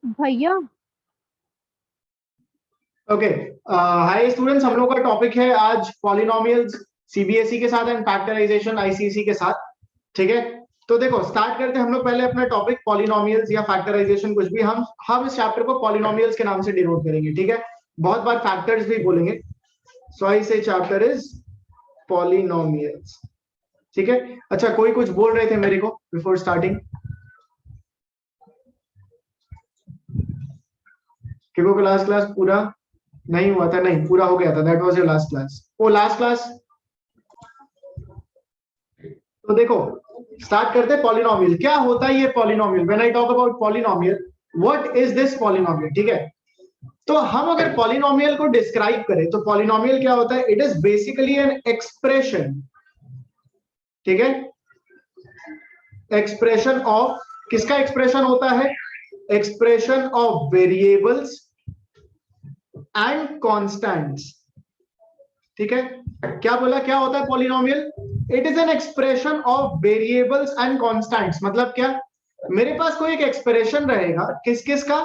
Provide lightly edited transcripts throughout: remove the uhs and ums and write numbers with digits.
भैया okay hi students, हम लोग का टॉपिक है आज पॉलिनोमियल्स सीबीएसई के साथ एंड फैक्टराइजेशन आईसीएसई के साथ। ठीक है, तो देखो स्टार्ट करते हैं हम लोग पहले अपना टॉपिक पॉलिनोमियल्स या फैक्टराइजेशन, कुछ भी हम इस चैप्टर को पॉलिनोमियल्स के नाम से डिनोट करेंगे। ठीक है, बहुत बार फैक्टर्स भी बोलेंगे, सो आई से चैप्टर इज पॉलिनोमियल्स। ठीक है, अच्छा कोई कुछ बोल रहे थे मेरे को बिफोर स्टार्टिंग? क्योंकि क्लास पूरा नहीं हुआ था? नहीं, पूरा हो गया था, that was your last class. वो लास्ट क्लास। तो देखो स्टार्ट करते हैं पॉलिनोमियल। क्या होता है ये polynomial? When I talk about polynomial, what is this polynomial? ठीक है, तो हम अगर पॉलिनोमियल को डिस्क्राइब करें तो पॉलिनोमियल क्या होता है? It is basically an expression. ठीक है, एक्सप्रेशन ऑफ, किसका एक्सप्रेशन होता है? Expression of variables and constants. ठीक है, क्या बोला? क्या होता है polynomial? It is an expression of variables and constants. मतलब क्या? मेरे पास कोई एक एक्सप्रेशन रहेगा, किस किस का?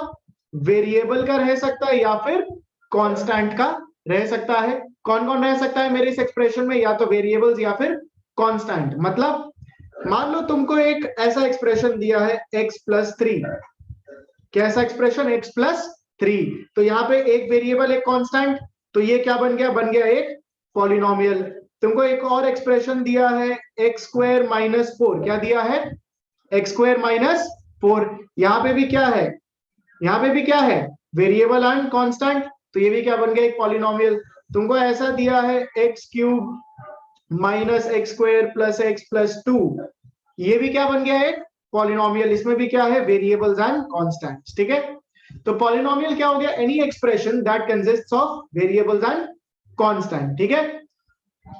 वेरिएबल का रह सकता है या फिर कांस्टेंट का रह सकता है। कौन कौन रह सकता है मेरे इस एक्सप्रेशन में? या तो वेरिएबल्स या फिर कांस्टेंट। मतलब मान लो तुमको एक ऐसा एक्सप्रेशन दिया है x+3। कैसा एक्सप्रेशन? x+3। तो यहाँ पे एक वेरिएबल एक कांस्टेंट, तो ये क्या बन गया? बन गया एक पॉलिनोमियल। तुमको एक और एक्सप्रेशन दिया है x² - 4। क्या दिया है? x² - 4। यहाँ पे भी क्या है? यहाँ पे भी क्या है? वेरिएबल एंड कांस्टेंट, तो ये भी क्या बन गया? एक पॉलिनोमियल। तुमको ऐसा दिया है x³ - x² + x+2। ये भी क्या बन गया? एक पॉलिनोमियल। इसमें भी क्या है? Variables and constants. ठीक है, तो पॉलिनोमियल क्या हो गया? Any expression that consists of variables and constant. ठीक है,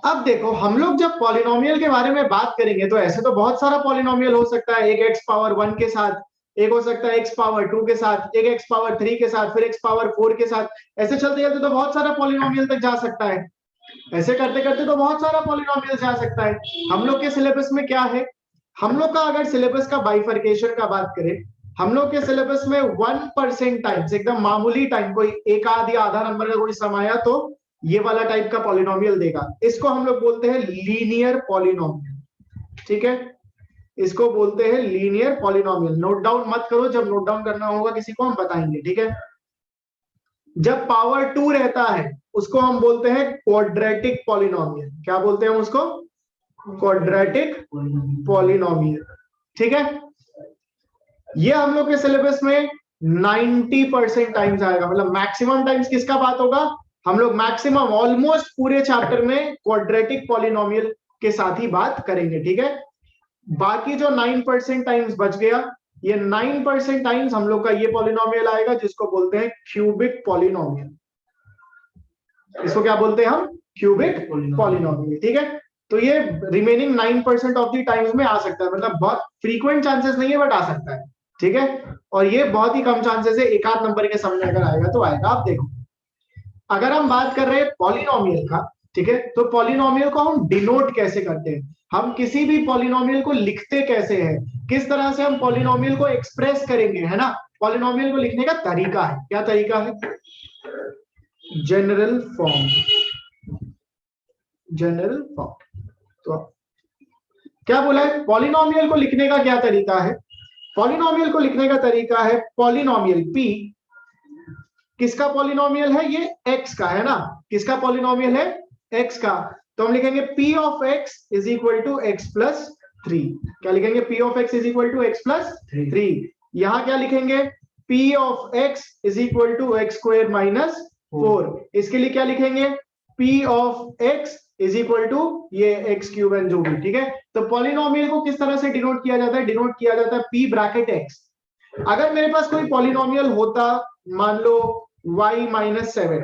अब देखो हम लोग जब पॉलिनोमियल के बारे में बात करेंगे तो ऐसे तो बहुत सारा पॉलिनोमियल हो सकता है। एक x⁻1 के साथ, एक हो सकता है x⁻2 के साथ, एक x⁻3 के साथ, फिर x⁻4 के साथ। ऐसे चलते चलते तो बहुत सारा पॉलिनोमियल तक जा सकता है। ऐसे करते करते तो बहुत सारा पॉलिनोमियल जा सकता है। हम लोग के सिलेबस में क्या है? हम लोग का अगर सिलेबस का बाइफर्केशन का बात करें, हम लोग के सिलेबस में 1% टाइम्स, एकदम मामूली टाइम, कोई एक आध या आधा नंबर का कोई सम आया तो ये वाला टाइप का पॉलिनोमियल देगा। इसको हम लोग बोलते हैं लीनियर पॉलिनोमियल। ठीक है, इसको बोलते हैं लीनियर पॉलिनोमियल। नोट डाउन मत करो, जब नोट डाउन करना होगा किसी को हम बताएंगे। ठीक है, जब पावर 2 रहता है उसको हम बोलते हैं क्वाड्रेटिक पॉलिनोमियल। क्या बोलते हैं हम उसको? Quadratic polynomial. ठीक है, ये हम लोग के सिलेबस में 90% टाइम्स आएगा। मतलब मैक्सिमम टाइम्स किसका बात होगा? हम लोग मैक्सिमम ऑलमोस्ट पूरे चैप्टर में क्वाड्रेटिक पॉलिनोमियल के साथ ही बात करेंगे। ठीक है, बाकी जो 9% टाइम्स बच गया, ये 9% टाइम्स हम लोग का ये पॉलिनोमियल आएगा जिसको बोलते हैं क्यूबिक पॉलिनोमियल। इसको क्या बोलते हैं हम? Cubic polynomial. ठीक है, तो ये रिमेनिंग 9% ऑफ द टाइम्स में आ सकता है। मतलब बहुत फ्रीक्वेंट चांसेस नहीं है, बट आ सकता है। ठीक है, और ये बहुत ही कम चांसेस है, एक आध नंबर के सामने अगर आएगा तो आएगा। आप देखो, अगर हम बात कर रहे हैं पॉलिनोमियल का, ठीक है, तो पॉलिनोमियल को हम डिनोट कैसे करते हैं? हम किसी भी पॉलिनोमियल को लिखते कैसे हैं? किस तरह से हम पॉलिनोमियल को एक्सप्रेस करेंगे, है ना? पॉलिनोमियल को लिखने का तरीका है। क्या तरीका है? General form. General form. तो क्या बोला है? पॉलिनोमियल को लिखने का क्या तरीका है? पॉलिनोमियल को लिखने का तरीका है पॉलिनोमियल p। किसका पॉलिनोमियल है? ये x का है ना। किसका पॉलिनोमियल है? x का। तो हम लिखेंगे p of x is equal to x+3। क्या लिखेंगे? p of x is equal to x+3। यहां क्या लिखेंगे? p of x is equal to x² - 4। इसके लिए क्या लिखेंगे? p of x is equal to ये x³ जो भी। ठीक है, तो पॉलिनोमियल को किस तरह से डिनोट किया जाता है? डिनोट किया जाता है p ब्रैकेट x। अगर मेरे पास कोई पॉलिनोमियल होता, मान लो y-7,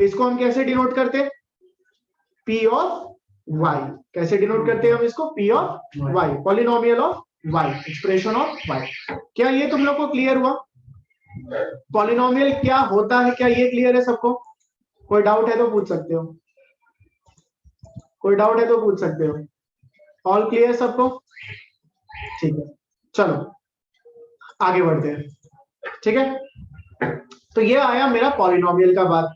इसको हम कैसे डिनोट करते? p of y। कैसे डिनोट करते हैं हम इसको? p of y, polynomial of y, expression of y। क्या ये तुम लोग को क्लियर हुआ? पॉलिनोमियल क्या होता है, क्या ये क्लियर है सबको? कोई डाउट है तो पूछ सकते हो, कोई डाउट है तो पूछ सकते हो। ऑल क्लियर सबको? ठीक है, चलो आगे बढ़ते हैं। ठीक है, तो ये आया मेरा पॉलिनोमियल का बात।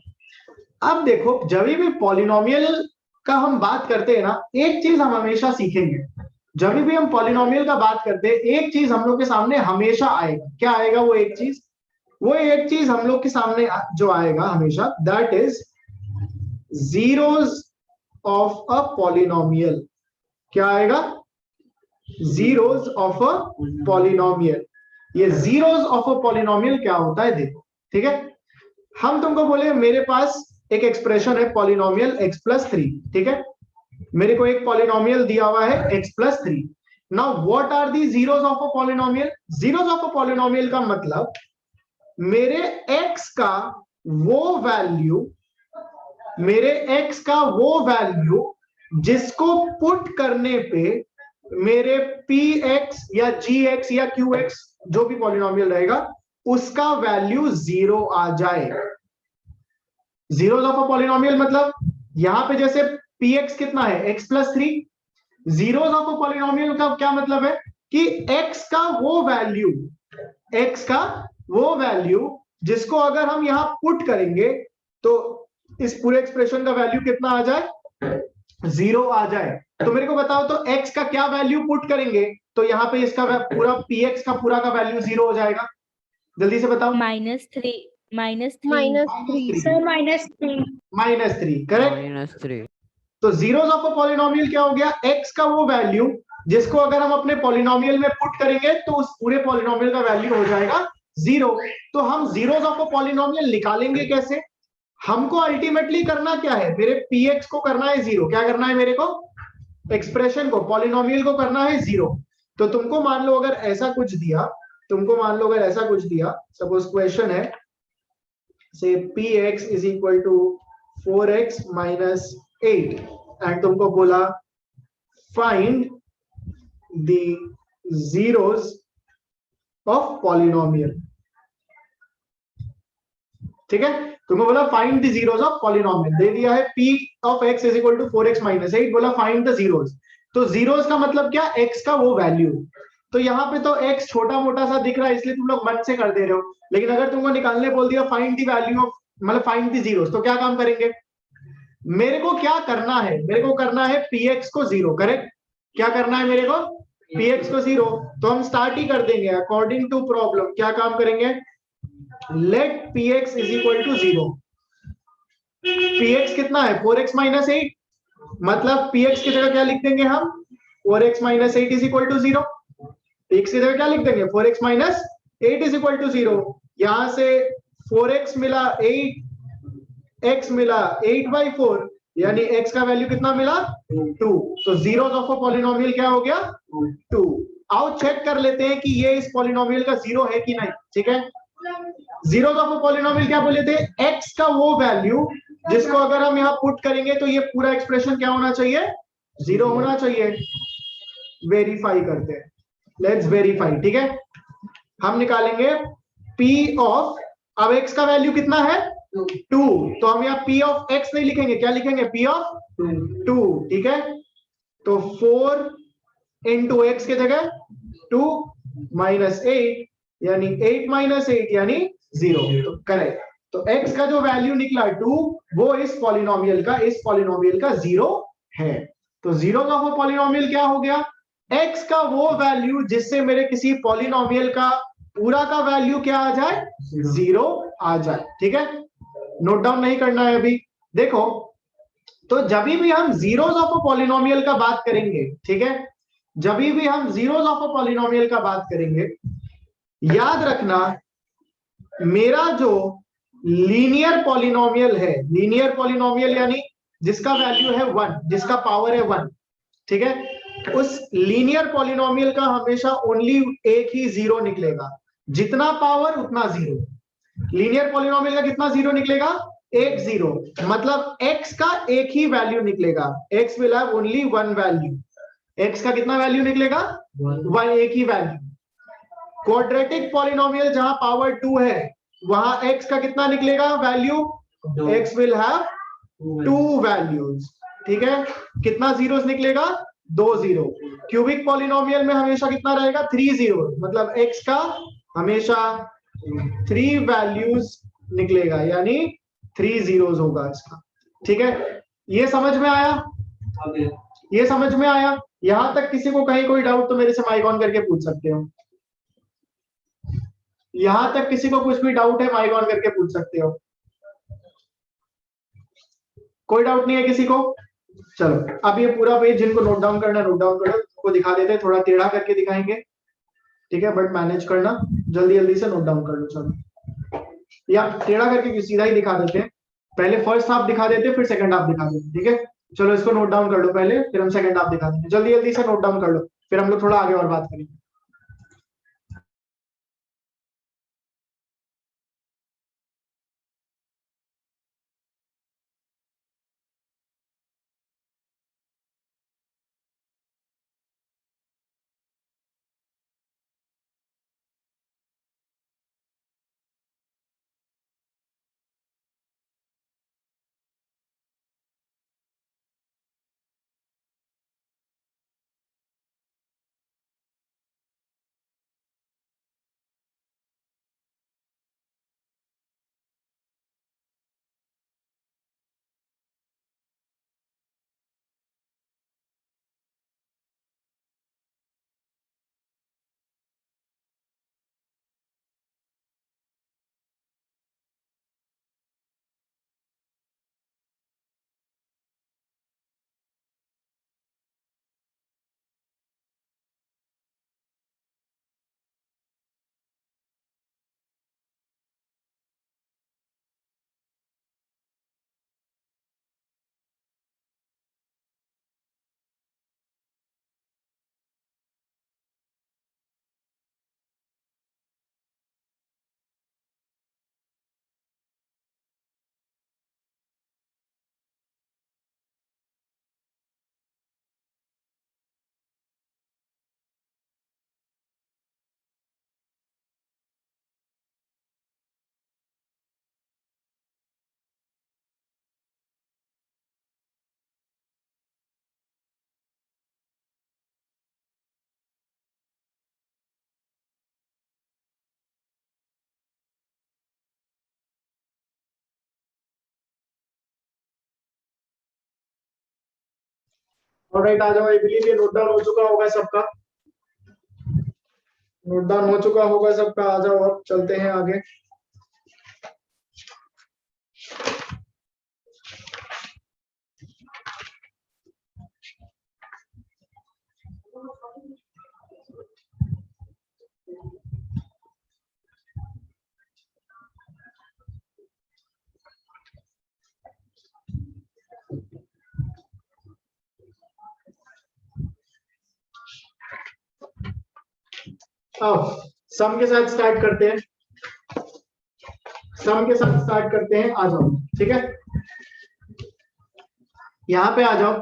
अब देखो जब भी पॉलिनोमियल का हम बात करते हैं ना, एक चीज हम हमेशा सीखेंगे, जब भी हम पॉलिनोमियल का बात करते हैं एक चीज हम लोग के सामने हमेशा आएगा। क्या आएगा वो एक चीज? वो एक चीज हम लोग के सामने जो आएगा हमेशा, that is zeros of a polynomial. क्या आएगा? Zeros of a polynomial. ये जीरोस ऑफ अ पॉलिनोमियल क्या होता है देखो, ठीक है। हम तुमको बोले मेरे पास एक एक्सप्रेशन है पॉलिनोमियल x+3, ठीक है, मेरे को एक पॉलिनोमियल दिया हुआ है x+3। Now what are the zeros of a polynomial? Zeros of a polynomial का मतलब मेरे x का वो वैल्यू, मेरे x का वो वैल्यू जिसको पुट करने पे मेरे px या gx या qx जो भी पॉलिनोमियल रहेगा उसका वैल्यू 0 आ जाए। जीरोस ऑफ अ पॉलिनोमियल मतलब यहां पे जैसे px कितना है x+3, zeros of a polynomial का क्या मतलब है कि x का वो वैल्यू, x का वो वैल्यू जिसको अगर हम यहां पुट करेंगे तो इस पूरे एक्सप्रेशन का वैल्यू कितना आ जाए? 0 आ जाए। तो मेरे को बताओ तो x का क्या वैल्यू पुट करेंगे तो यहाँ पे इसका पूरा px का पूरा का वैल्यू 0 हो जाएगा? जल्दी से बताओ। -3 -3 करेक्ट। -3। तो जीरोस ऑफ अ पॉलिनोमियल क्या हो गया? x का वो वैल्यू जिसको अगर हम अपने पॉलिनोमियल में पुट करेंगे तो उस पूरे पॉलिनोमियल का वैल्यू हो जाएगा 0। तो हम जीरोस ऑफ अ पॉलिनोमियल निकालेंगे कैसे? हमको अल्टीमेटली करना क्या है? मेरे px को करना है 0। क्या करना है मेरे को? एक्सप्रेशन को, पॉलिनोमियल को करना है 0। तो तुमको मान लो अगर ऐसा कुछ दिया, तुमको मान लो अगर ऐसा कुछ दिया, सपोज क्वेश्चन है से px is equal to 4x minus 8 and तुमको बोला find the zeros of polynomial, ठीक है, तुमको बोला find the zeros of polynomial, दे दिया है p of x is equal to 4x minus 8, बोला फाइंड द जीरोस। तो जीरोस का मतलब क्या? x का वो वैल्यू। तो यहाँ पे तो x छोटा मोटा सा दिख रहा है इसलिए तुम लोग मन से कर दे रहे हो, लेकिन अगर तुमको निकालने बोल दिया फाइंड द वैल्यू ऑफ, मतलब फाइंड द जीरोस, तो क्या काम करेंगे? मेरे को क्या करना है? मेरे को करना है px को 0, करेक्ट? क्या करना है मेरे को? px को 0। तो हम स्टार्ट ही कर देंगे अकॉर्डिंग टू प्रॉब्लम। क्या काम करेंगे? Let px is equal to 0। px कितना है? 4x माइनस 8, मतलब px की जगह क्या लिख देंगे हम? 4x minus 8 is equal to 0। px की जगह क्या लिख देंगे? 4x minus 8 is equal to 0। यहां से 4x मिला 8, x मिला 8/4, यानी x का वैल्यू कितना मिला? 2। तो जीरोस ऑफ अ पॉलिनोमियल क्या हो गया? 2। आओ चेक कर लेते हैं कि ये इस पॉलिनोमियल का 0 है कि नहीं, ठीक है। जीरोस ऑफ अ पॉलिनोमियल क्या बोले थे? x का वो वैल्यू जिसको अगर हम यहाँ पुट करेंगे तो ये पूरा एक्सप्रेशन क्या होना चाहिए? 0 होना चाहिए। वेरीफाई करते हैं, लेट्स वेरीफाई, ठीक है। हम निकालेंगे p ऑफ, अब x का वैल्यू कितना है? 2। तो हम यहाँ p ऑफ x नहीं लिखेंगे, क्या लिखेंगे? p ऑफ 2, ठीक है। तो 4 इंटू x के जगह 2 माइनस 8, यानी 8 माइनस 8 यानी 0। तो करेक्ट। तो x का जो वैल्यू निकला 2 वो इस पॉलिनोमियल का 0 है। तो जीरो ऑफ अ पॉलिनोमियल क्या हो गया? x का वो वैल्यू जिससे मेरे किसी पॉलिनोमियल का पूरा का वैल्यू क्या आ जाए? 0 आ जाए, ठीक है। नोट डाउन नहीं करना है अभी। देखो तो जब भी हम जीरोस ऑफ अ पॉलिनोमियल का बात करेंगे, ठीक है, जब भी हम जीरोस ऑफ अ पॉलिनोमियल का बात करेंगे, याद रखना मेरा जो लीनियर पॉलिनोमियल है, लीनियर पॉलिनोमियल यानी जिसका वैल्यू है 1, जिसका पावर है 1, ठीक है, उस लीनियर पॉलिनोमियल का हमेशा ओनली एक ही 0 निकलेगा। जितना पावर उतना 0। लीनियर पॉलिनोमियल का कितना 0 निकलेगा? एक 0। मतलब x का एक ही वैल्यू निकलेगा, x will have only 1 value. x का कितना वैल्यू निकलेगा? 1, एक ही वैल्यू। क्वाड्रेटिक पॉलिनोमियल जहां पावर 2 है वहां x का कितना निकलेगा value? x will have 2 values, ठीक है। कितना जीरोस निकलेगा? 2 0। क्यूबिक पॉलिनोमियल में हमेशा कितना रहेगा? 3 0। मतलब x का हमेशा 3 वैल्यूज निकलेगा, यानी 3 जीरोस होगा इसका। ठीक है, ये समझ में आया? ये समझ में आया? यहां तक किसी को कहीं कोई डाउट तो मेरे से माइक ऑन करके पूछ सकते हो। यहां तक किसी को कुछ भी डाउट है माइक ऑन करके पूछ सकते हो। कोई डाउट नहीं है किसी को? चलो अब ये पूरा पेज जिनको नोट डाउन करना नोट डाउन करो, को दिखा देते हैं, थोड़ा टेढ़ा करके दिखाएंगे, ठीक है, बट मैनेज करना, जल्दी जल्दी से नोट डाउन कर लो। चलो, या टेढ़ा करके सीधा ही दिखा देते हैं, पहले फर्स्ट हाफ दिखा देते हैं फिर सेकंड हाफ दिखा देते हैं, ठीक है। चलो इसको नोट डाउन कर लो पहले, फिर हम सेकंड हाफ दिखा देंगे, जल्दी जल्दी से नोट डाउन कर लो, फिर हम लोग थोड़ा आगे और बात करेंगे। ऑलराइट, आ जाओ, आई बिलीव ये नोट डाउन हो चुका होगा सबका। नोट डाउन हो चुका होगा सबका, आ जाओ अब चलते हैं आगे। अब सम के साथ स्टार्ट करते हैं, सम के साथ स्टार्ट करते हैं, आ जाओ, ठीक है, यहाँ पे आ जाओ,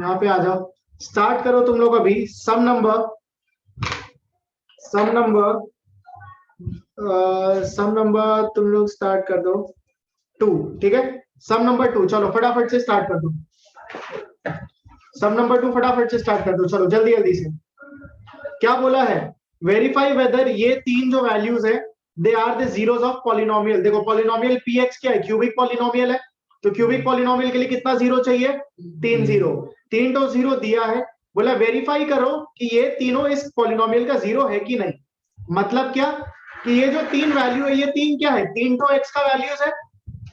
यहाँ पे आ जाओ, स्टार्ट करो तुम लोग अभी। सम नंबर सम नंबर तुम लोग स्टार्ट कर दो 2, ठीक है, सम नंबर 2, चलो फटाफट से स्टार्ट कर दो, सम नंबर 2 फटाफट से स्टार्ट कर दो, चलो जल्दी जल्दी से। क्या बोला है? वेरीफाई वेदर ये तीन जो वैल्यूज है they are the zeros of polynomial. देखो पॉलिनोमियल px क्या है? क्यूबिक पॉलिनोमियल है, तो क्यूबिक पॉलिनोमियल के लिए कितना जीरो चाहिए? 3 जीरो। 3 तो जीरो दिया है, बोला वेरीफाई करो कि ये तीनों इस पॉलिनोमियल का जीरो है कि नहीं। मतलब क्या कि ये जो तीन वैल्यू है, ये तीन क्या है? तीन तो x का वैल्यूज है,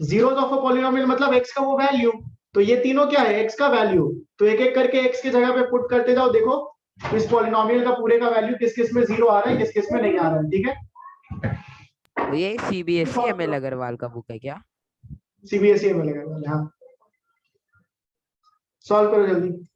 जीरो ऑफ अ पॉलिनोमियल मतलब x का वो वैल्यू, तो ये तीनों क्या है? x का वैल्यू। तो एक एक करके x की जगह पे पुट करते जाओ, देखो इस पॉलिनोमियल का पूरे का वैल्यू किस किस में जीरो आ रहा है, किस किस में नहीं आ रहा है, ठीक है। ये सीबीएसई एमएल अग्रवाल का बुक है क्या? सीबीएसई में लगेगा, हाँ। सॉल्व करो जल्दी।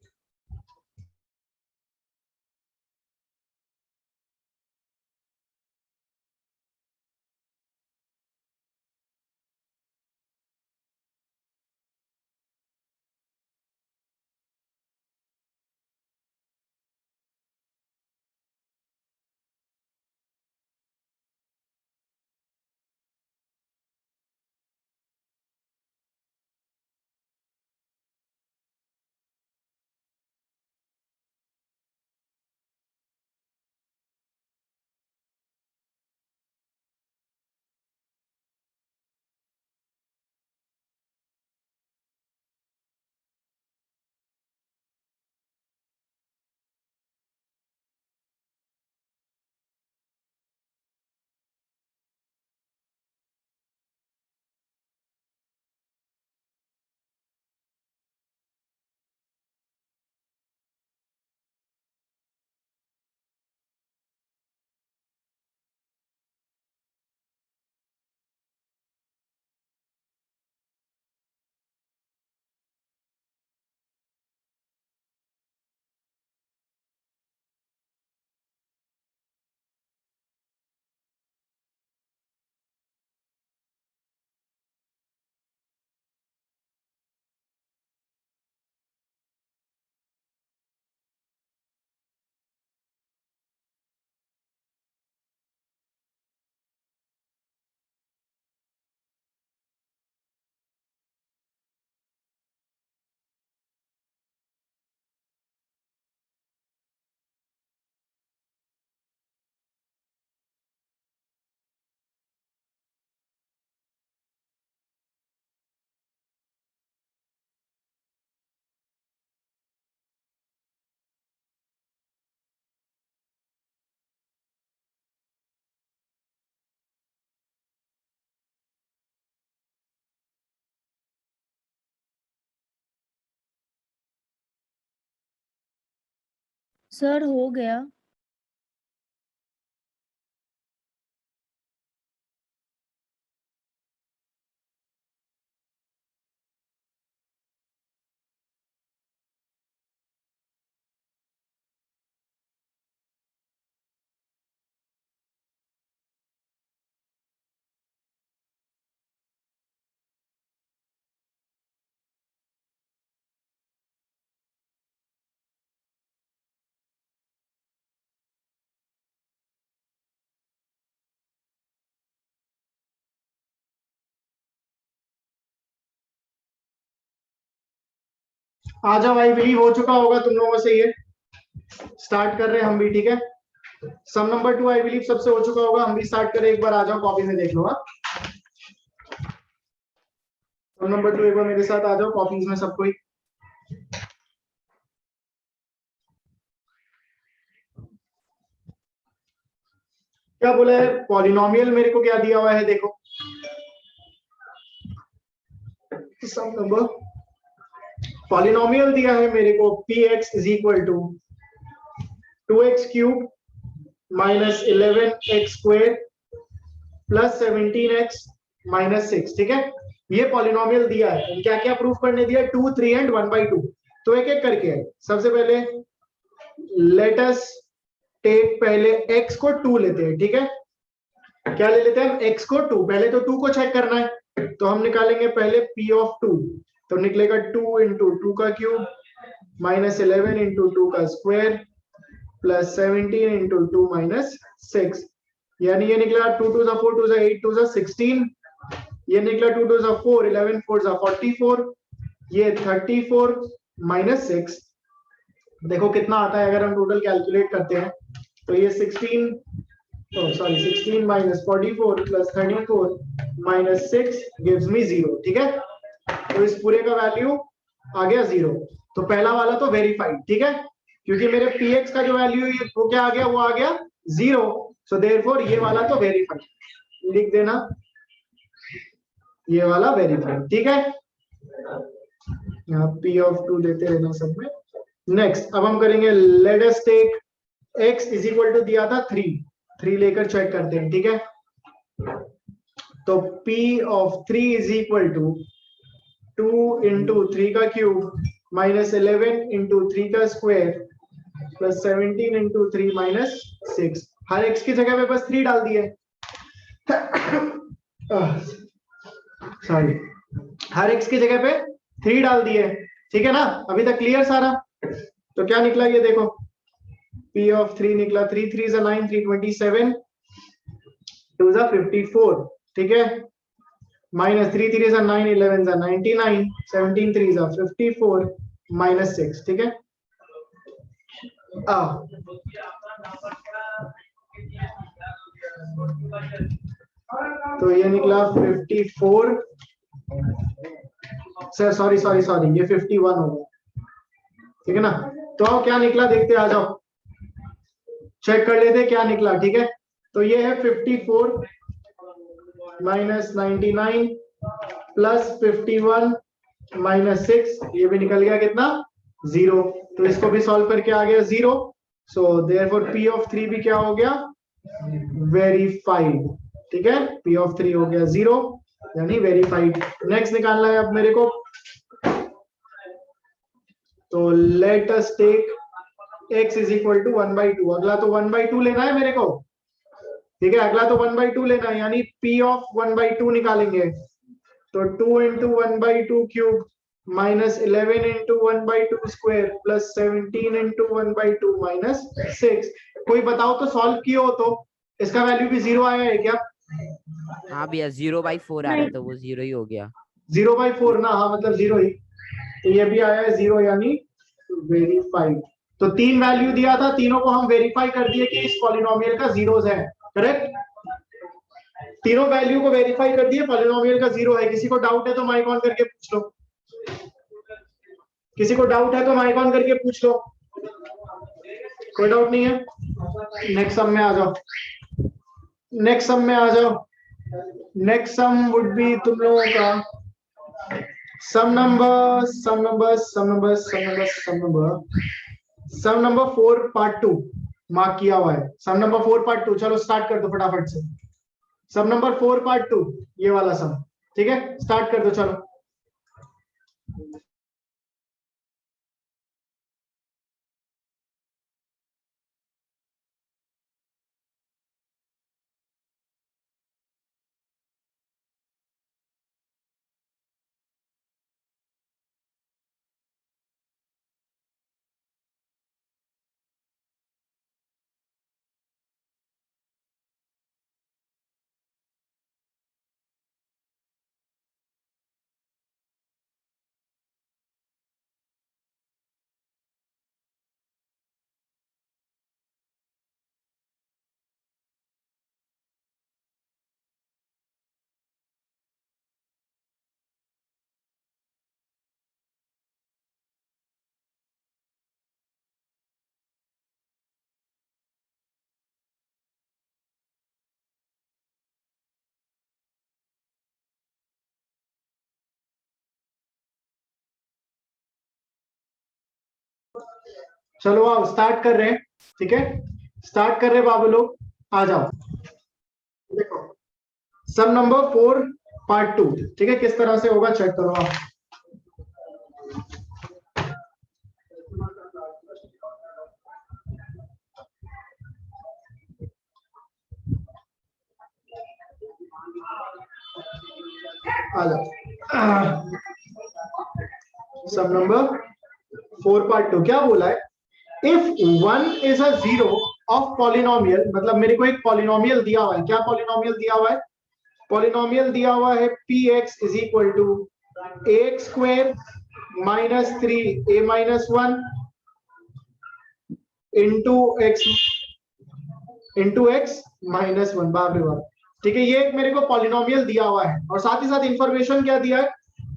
सर हो गया। आ जाओ, आई बिलीव हो चुका होगा तुम लोगों से ये। स्टार्ट कर रहे हैं हम भी, ठीक है। सम नंबर 2 आई बिलीव सबसे हो चुका होगा, हम भी स्टार्ट करें। एक बार आ जाओ, कॉपी में देख लो। सम नंबर 2 एक बार मेरे साथ आ जाओ कॉपीज में सब कोई। क्या बोला है? पॉलिनोमियल मेरे को क्या दिया हुआ है देखो। सम नंबर पॉलिनोमियल दिया है मेरे को, px is equal to 2x cube minus 11x square plus 17x minus 6, ठीक है। ये पॉलिनोमियल दिया है। क्या क्या प्रूफ करने दिया? 2, 3 एंड 1/2। तो एक एक करके है। सबसे पहले लेट अस टेक, पहले x को 2 लेते हैं, ठीक है। क्या ले लेते हैं? x को 2। पहले तो 2 को चेक करना है, तो हम निकालेंगे पहले p ऑफ 2। तो निकलेगा 2 इंटू 2 का क्यूब माइनस 11 इंटू 2 का स्क्वायर प्लस 17 इंटू 2 माइनस 6। यानी ये निकला 2 2 4 2 8 2 16। ये निकला 2 2 4 11 4 44। ये 34 माइनस 6। देखो कितना आता है अगर हम टोटल कैलकुलेट करते हैं। तो ये 16 minus 44 plus 34 minus 6 gives me 0, ठीक है। तो इस पूरे का वैल्यू आ गया 0। तो पहला वाला तो वेरीफाइड, ठीक है, क्योंकि मेरे px का जो वैल्यू है वो क्या आ गया? वो आ गया 0। सो देयरफॉर ये वाला तो वेरीफाइड। लिख देना ये वाला वेरीफाइड, ठीक है। यहाँ p ऑफ 2 देते रहना सब में। नेक्स्ट अब हम करेंगे let us take x is equal to दिया था 3 लेकर चेक करते हैं, ठीक है। तो p ऑफ 3 इज इक्वल टू 2 इंटू 3 का क्यूब माइनस 11 इंटू 3 का स्क्वायर प्लस 17 इंटू 3 माइनस 6। हर x की जगह पे बस 3 डाल दिए। सॉरी, हर x की जगह पे 3 डाल दिए, ठीक है ना। अभी तक क्लियर सारा? तो क्या निकला ये देखो, p ऑफ 3 निकला 3 3 9 3 27 2 54, ठीक है। माइनस 3 3 9 11 99 17 3 54 माइनस 6, ठीक है। तो ये निकला 54, सॉरी सॉरी सॉरी, ये 51 हो गया, ठीक है ना। तो क्या निकला देखते, आ जाओ चेक कर लेते क्या निकला, ठीक है। तो ये है 54 माइनस 99 प्लस 51 माइनस 6। ये भी निकल गया कितना? 0। तो इसको भी सॉल्व करके आ गया 0। सो देयरफॉर p ऑफ 3 भी क्या हो गया? वेरीफाइड, ठीक है। p ऑफ 3 हो गया 0 यानी वेरीफाइड। नेक्स्ट निकालना है अब मेरे को। तो let us take x is equal to 1/2। अगला तो 1/2 लेना है मेरे को, ठीक है। अगला तो 1/2 लेना है, यानी p ऑफ 1/2 निकालेंगे। तो 2 into 1/2 cube minus 11 into 1/2 square plus 17 into 1/2 minus 6। कोई बताओ तो, सॉल्व किया हो तो इसका वैल्यू भी 0 आया है क्या? हाँ भैया 0/4 आ रहा है, तो वो 0 ही हो गया। 0/4 ना, हाँ मतलब 0 ही। तो ये भी आया है 0 यानी वेरीफाइड। तो 3 वैल्यू दिया था, तीनों को हम वेरीफाई कर दिए कि इस पॉलिनोमियल का जीरोस है, करेक्ट। तीनों वैल्यू को वेरीफाई कर दिए, पॉलिनोमियल का 0 है। किसी को डाउट है तो माइक ऑन करके पूछ लो। किसी को डाउट है तो माइक ऑन करके पूछ लो। कोई डाउट नहीं है? नेक्स्ट सम में आ जाओ। नेक्स्ट सम में आ जाओ। नेक्स्ट सम वुड बी तुम लोगों का सम नंबर सम नंबर 4 पार्ट 2 मार्क किया हुआ है। सम नंबर 4 पार्ट 2, चलो स्टार्ट कर दो फटाफट से। सम नंबर 4 पार्ट 2, ये वाला सम, ठीक है, स्टार्ट कर दो चलो। चलो आओ स्टार्ट कर रहे हैं, ठीक है, स्टार्ट कर रहे हैं बाबू लोग, आ जाओ। देखो सम नंबर 4 पार्ट 2, ठीक है, किस तरह से होगा चेक करो आप। आ जाओ। सम नंबर 4 पार्ट 2 क्या बोला है, if 1 is a zero of polynomial, मतलब मेरे को एक पॉलिनोमियल दिया हुआ है। क्या पॉलिनोमियल दिया हुआ है? पॉलिनोमियल दिया हुआ है px is equal to ax square minus 3 a minus 1 into X minus 1। बाप रे बाप, ठीक है, ये एक मेरे को पॉलिनोमियल दिया हुआ है और साथ ही साथ इंफॉर्मेशन क्या दिया है,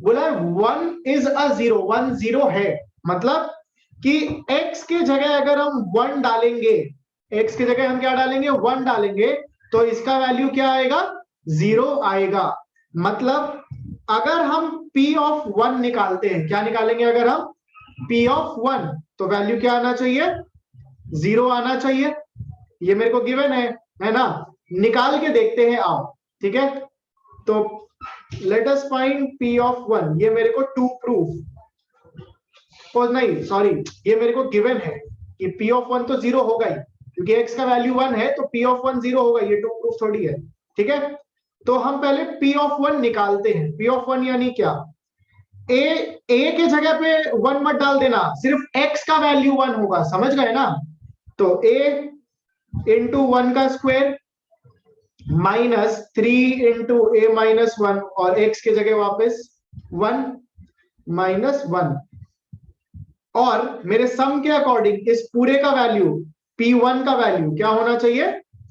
बोला है 1 इज अ जीरो, 1 जीरो है, मतलब कि x के जगह अगर हम 1 डालेंगे, x की जगह हम क्या डालेंगे, 1 डालेंगे, तो इसका वैल्यू क्या आएगा, 0 आएगा। मतलब अगर हम p ऑफ 1 निकालते हैं, क्या निकालेंगे, अगर हम p ऑफ 1, तो वैल्यू क्या आना चाहिए, 0 आना चाहिए। ये मेरे को गिवन है ना, निकाल के देखते हैं आओ, ठीक है। तो let us find p of 1, ये मेरे को टू प्रूफ, नहीं सॉरी, ये मेरे को गिवन है कि p ऑफ 1 तो 0 होगा ही, क्योंकि x का वैल्यू 1 है, तो p ऑफ 1 0 होगा, ये टू प्रूफ थोड़ी है, ठीक है। तो हम पहले p ऑफ 1 निकालते हैं। p ऑफ 1 यानी क्या, a के जगह पे 1 मत डाल देना, सिर्फ x का वैल्यू 1 होगा, समझ गए ना। तो a इंटू 1 का स्क्वायर माइनस 3 इंटू ए माइनस 1, और x की जगह वापस 1 माइनस 1, और मेरे सम के अकॉर्डिंग इस पूरे का वैल्यू p1 का वैल्यू क्या होना चाहिए,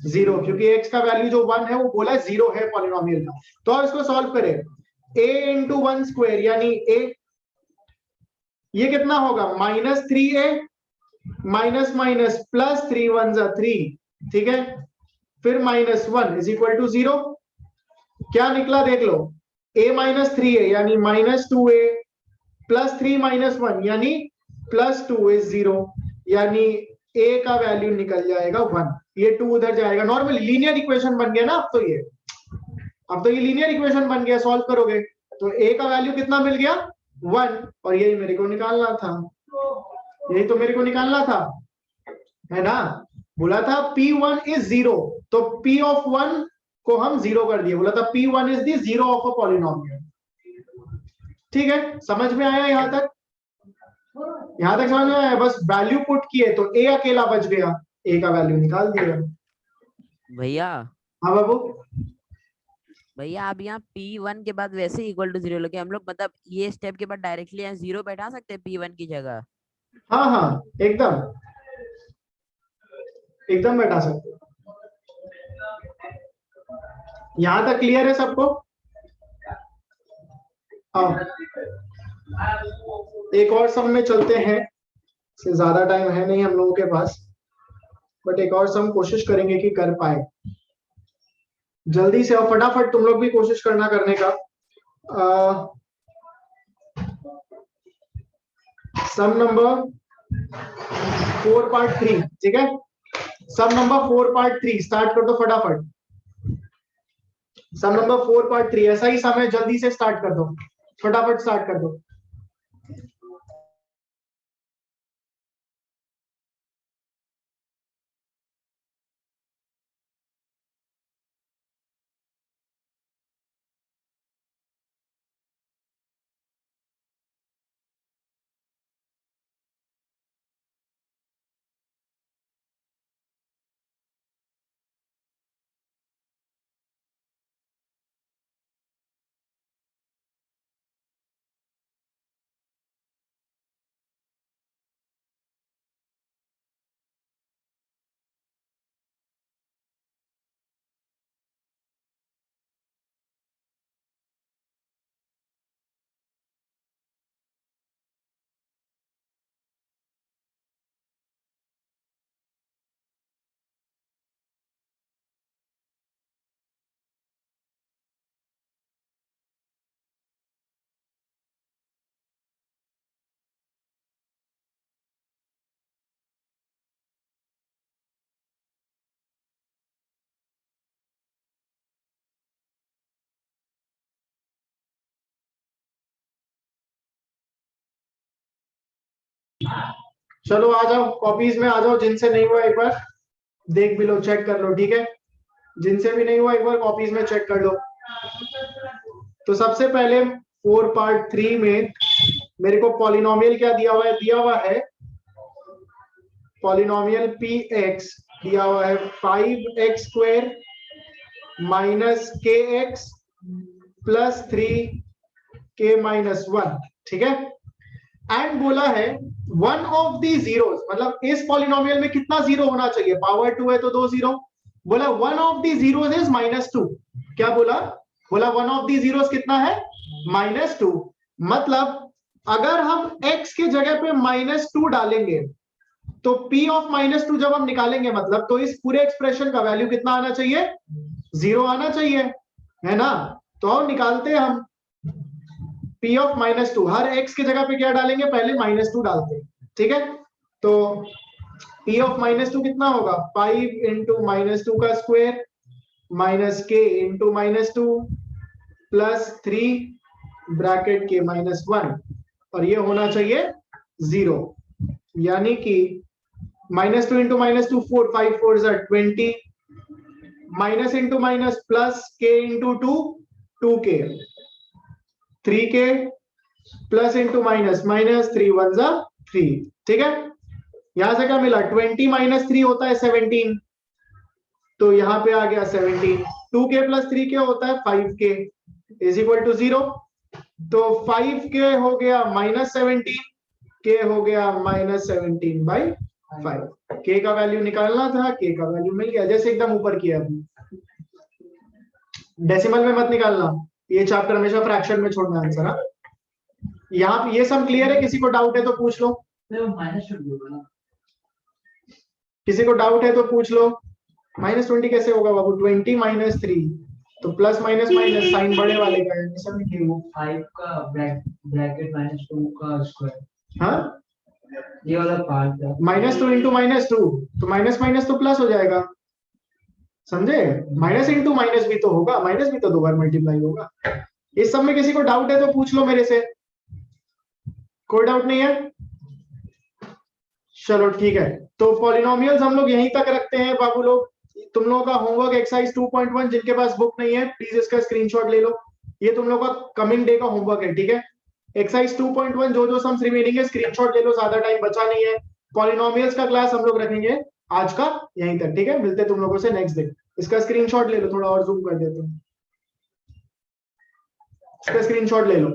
0, क्योंकि x का वैल्यू जो 1 है वो बोला है 0 है पॉलिनोमियल का। तो अब इसको सॉल्व करें, a इंटू 1 स्क्वायर यानी a, ये कितना होगा, minus 3a minus minus plus 3 1 जा 3, ठीक है, फिर माइनस 1 इज इक्वल टू 0। क्या निकला देख लो, a माइनस 3a यानी माइनस 2a प्लस 3 माइनस 1 यानी प्लस 2 इज 0, यानी a का वैल्यू निकल जाएगा 1, ये 2 उधर जाएगा। नॉर्मली लीनियर इक्वेशन बन गया ना अब तो ये लीनियर इक्वेशन बन गया, सॉल्व करोगे तो a का वैल्यू कितना मिल गया, 1, और यही मेरे को निकालना था, यही तो मेरे को निकालना था, है ना। बोला था p1 इज 0, तो p ऑफ 1 को हम 0 कर दिए, बोला था p1 is the 0 of a polynomial. ठीक है, समझ में आया यहां तक, यहां तक समझ में आया। बस वैल्यू पुट किए तो a अकेला बच गया, a का वैल्यू निकाल दिया। भैया हाँ बाबू, भैया आप यहाँ P1 के बाद वैसे इक्वल टू 0 लगे, हम लोग मतलब ये स्टेप के बाद डायरेक्टली यहाँ 0 बैठा सकते हैं P1 की जगह। हाँ हाँ एकदम एकदम बैठा सकते हो। यहां तक क्लियर है सबको? हाँ, एक और सम में चलते हैं, से ज्यादा टाइम है नहीं हम लोगों के पास, बट एक और सम कोशिश करेंगे कि कर पाए जल्दी से, और फटाफट तुम लोग भी कोशिश करना करने का। सम नंबर 4 पार्ट 3, ठीक है। सम नंबर 4 पार्ट 3 स्टार्ट कर दो फटाफट। सम नंबर 4 पार्ट 3, ऐसा ही समय, जल्दी से स्टार्ट कर दो, फटाफट स्टार्ट कर दो। चलो आ जाओ, कॉपीज में आ जाओ, जिनसे नहीं हुआ एक बार देख भी लो, चेक कर लो, ठीक है। जिनसे भी नहीं हुआ एक बार कॉपीज में चेक कर लो। तो सबसे पहले 4 पार्ट 3 में मेरे को पॉलिनोमियल क्या दिया हुआ है? दिया हुआ है पॉलिनोमियल पी एक्स, दिया हुआ है 5x स्क्वायर माइनस के एक्स प्लस 3k माइनस 1, ठीक है। एंड बोला है वन ऑफ दी जीरोस, मतलब इस पॉलिनोमियल में कितना जीरो होना चाहिए? पावर 2 है तो 2 जीरो। बोला one of the zeros is -2। क्या बोला? बोला वन ऑफ दी जीरोस कितना है? -2। मतलब अगर हम x के जगह पे -2 डालेंगे तो p ऑफ -2 जब हम निकालेंगे, मतलब तो इस पूरे एक्सप्रेशन का वैल्यू कितना आना चाहिए? 0 आना चाहिए, है ना। तो हम निकालते हैं, हम p ऑफ -2 हर x की जगह पे क्या डालेंगे? पहले -2 डालते हैं, ठीक है। तो p ऑफ -2 कितना होगा? 5 इंटू -2 का square minus k into -2 plus 3 bracket के -1, और ये होना चाहिए 0। यानी कि -2 into -2 4, 5 4 20, minus into minus plus k into 2 2k, 3k plus into minus minus 3 1 3, ठीक है। यहां से क्या मिला? 20 माइनस 3 होता है 17, तो यहां पे आ गया 17। 2k प्लस 3k होता है 5k इज इक्वल टू 0। तो 5k हो गया -17, k हो गया -17/5। k का वैल्यू निकालना था, k का वैल्यू मिल गया, जैसे एकदम ऊपर किया। डेसिमल में मत निकालना, ये चैप्टर हमेशा फ्रैक्शन में छोड़ना आंसर। हाँ, यहाँ पे ये सब क्लियर है? किसी को डाउट है तो पूछ लो। किसी को डाउट है तो पूछ लो। -20 कैसे होगा बाबू? 20 माइनस 3, तो प्लस माइनस माइनस साइन बड़े वाले का है, सब लिखे वो 5 का ब्रैकेट -2 का स्क्वायर। हाँ, ये वाला पार्ट है -2 इंटू -2, तो माइनस माइनस तो प्लस हो जाएगा, समझे। माइनस इंटू माइनस भी तो होगा, माइनस भी तो 2 बार मल्टीप्लाई होगा। इस सब में किसी को डाउट है तो पूछ लो मेरे से। कोई डाउट नहीं है? चलो ठीक है। तो पॉलिनोमियल्स हम लोग यहीं तक रखते हैं बाबू लोग। तुम लोगों का होमवर्क एक्सरसाइज 2.1, जिनके पास बुक नहीं है प्लीज इसका स्क्रीनशॉट ले लो। ये तुम लोगों का कमिंग डे का होमवर्क है, ठीक है। एक्सरसाइज 2.1 जो सम्स रिमेनिंग है स्क्रीनशॉट ले लो, ज्यादा टाइम बचा नहीं है। पॉलिनोमियल्स का क्लास हम लोग रखेंगे आज का यहीं तक, ठीक है। मिलते तुम लोगों से नेक्स्ट डे। इसका स्क्रीनशॉट ले लो, थोड़ा और जूम कर देते हैं, इसका स्क्रीनशॉट ले लो।